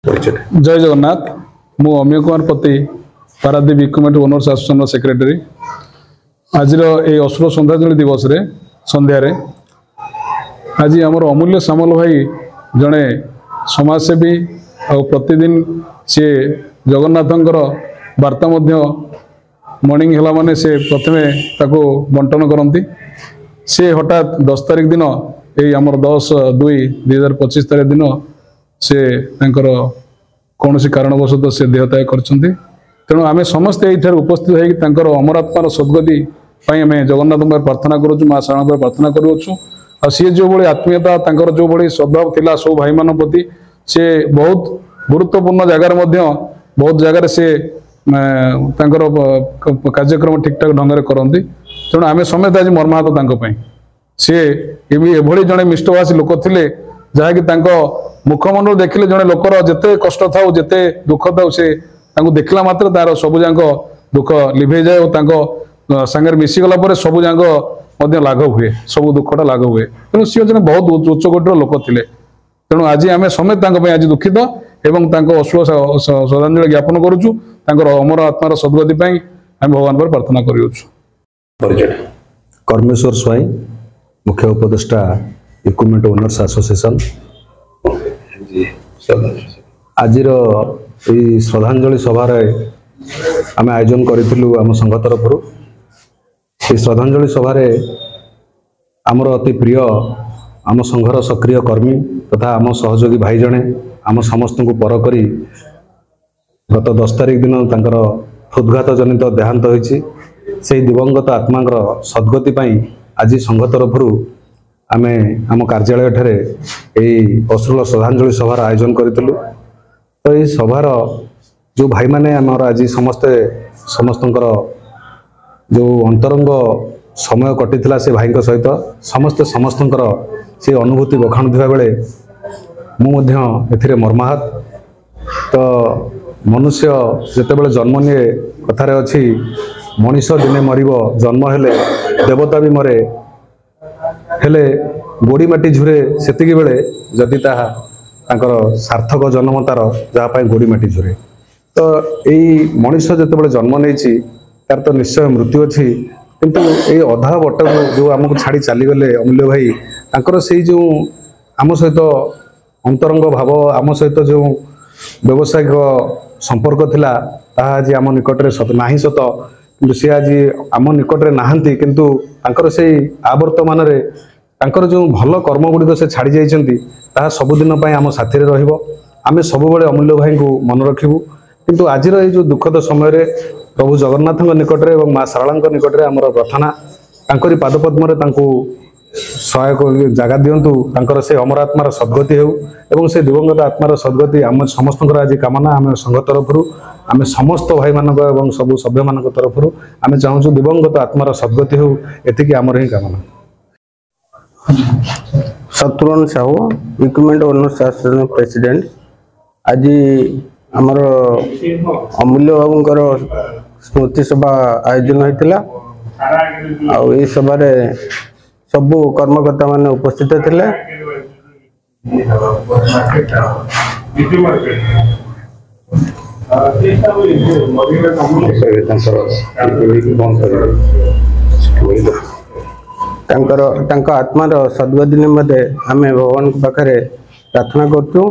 जय जगन्नाथ मु अमीय कुमार पति Paradip equipment owners association secretary आज ये अश्रु श्रद्धांजलि दिवस रे संध्या रे आज आमर अमूल्य सामल भाई जड़े समाजसेवी और प्रतिदिन सी जगन्नाथंकर वार्ता मॉर्निंग है माने से प्रथमे ताको बंटन करती से हठात 10 तारिख दिन ये आमर 10/2/2025 तारिख दिन से कौन सी कारणवशत से देहत्याग करछन्ती। तेणु आमे समस्ते ये उपस्थित है अमरात्मार सद्गति आम जगन्नाथ प्रार्थना करुँ माँ शारदा पर प्रार्थना करुँ आ सी जो भाई आत्मीयता जो भाई स्वभाव थिला सब भाई मान प्रति से बहुत गुरुत्वपूर्ण जगार बहुत जगार से कार्यक्रम ठीक ठाक ढंग से करती। तेणु आम समेत आज मर्माहत सी एभली जड़े मिष्टभाषी लोक थे जहाँकि मुखमंडल देखिले जड़े लोकर जिते कष्ट था जिते दुख था से देखला मात्र तार सबुजाक दुख लिभे जाए और सांगे मिसीगला सबू जाक लाघव हुए सब दुखटा लाघव हुए। तेणु सी जन बहुत उच्च कोटर लोक थे। तेणु आज आम समेत आज दुखित एवं अश्रु श्रद्धांजलि ज्ञापन करुचु अमर आत्मार सद्गति आम भगवान पर प्रार्थना करुचु। कर्मेश्वर स्वाई मुख्य उपदेष्टा इक्विपमेंट ओनर्स एसोसिएशन आज श्रद्धांजलि सभार आम आयोजन करूँ आम संघ तरफ श्रद्धांजलि सभार आमर अति प्रिय आम संघर सक्रिय कर्मी तथा आम सहयोगी भाई जड़े आम समस्त को पर करी गत 10 तारिख दिन हृदघात जनित देहांत होइछि। से दिवंगत आत्मांकर सद्गति आज संघ तरफ आमे आम कार्यालय ठारे अश्रुल श्रद्धांजलि सभार आयोजन करूँ। तो ये सभार जो भाई माने आमर आज समस्तंकर जो अंतरंग समय कटिला से भाई सहित समस्ते समस्तंकर से अनुभूति बखाणुवा बेले मुझे मर्माहत। तो मनुष्य जितेबाला जन्म निए कथार अच्छी मनीष दिने मरिब जन्म हेले देवता भी मरे हेले गोड़ी माटी झुरे सेतिकी बेले जदि ताकर सार्थक जन्म तार जहाँपाई गोड़ी माटी झुरे। तो यही मनीष जितेबाला जन्म नहीं तार तो निश्चय मृत्यु अच्छी किंतु ये अधा बट जो आमको छाड़ी चलीगले अमूल्य भाई तांकर से जो आम सहित अंतरंग भाव आम सहित जो व्यावसायिक संपर्क थिला ताहा आज आम निकटरे सत नाही सत किंतु सी आज आम निकटरे नाहंती किंतु तांकर से आवर्तमान रे तांकर जो भल कर्म गुड़िक से छाड़ी जाइछंती ताहा सबुदिन पई आम साथी रे रहिबो। आमे सबुबेले अमूल्य भाई को मन रखिबु किंतु आजिर ये जो दुखद समय रे प्रभु जगन्नाथ निकटरे और माँ शारदा निकटरे आमर प्रार्थना तांकरी पादपद्म सहायक जगह दिंतु तांकर से अमरात्मार सद्गति हो एवं से दिवंगत आत्मार सद्गति आम समस्त आज कामना आम संघ तरफ आम समस्त भाई मानक एवं सबु सभ्य मान तरफ आम चाहूँ दिवंगत आत्मार सद्गति हो एति आमर ही कामना। Shatrughna Sahu equipment owners association president आज आमर अमूल्य बाबूंकर स्मृति सभा आयोजन होता आ सभा सबू कर्मकर्ता माने उपस्थित थे। आत्मार सद्गति निमते आम भगवान पाखे प्रार्थना करूँ।